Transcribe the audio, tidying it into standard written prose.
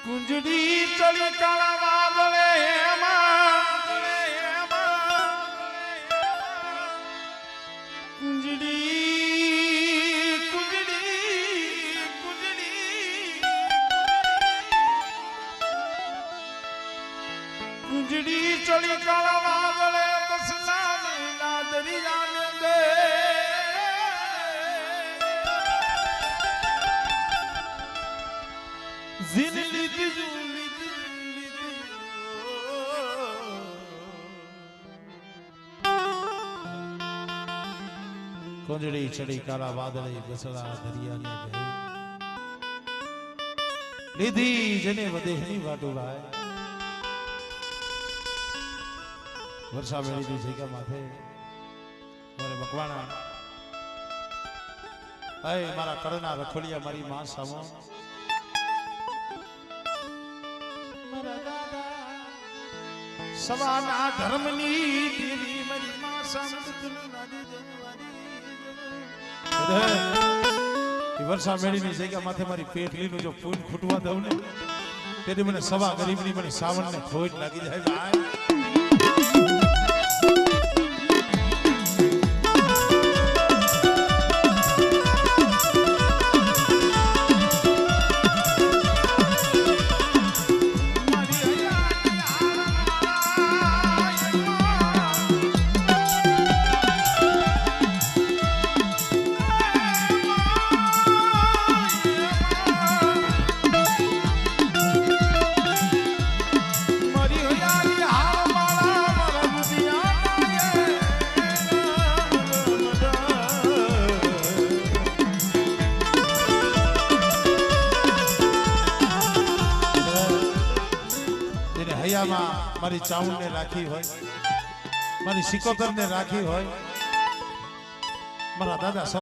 કુંજડી ચડી કાળા વાદળે કુંજડી ચડી કાળા વાદળે બસના લીલા દરિયાને દે કુંજડી ચડી કાળા વાદળે બસલા દરિયાને દે લીધી જેને વદેહની વાટોલાય વર્ષા મેળવી જગ્યા માથે મારે મકવાણા અય મારા કડના રખોડિયા મારી માં સામો મારા દાદા સવાના ધર્મની દેવી મારી માં સામો વર્ષા મેળવીની જગ્યા માથે મારી પેટલીનું જો ફૂલ ફૂટવા દઉં ને તેથી મને સવા ગરીબની મને સાવણને ખોટ લાગી જાય મારી ચાઉંડ ને રાખી હોય મારી સિકોતર ને રાખી હોય મારા દાદા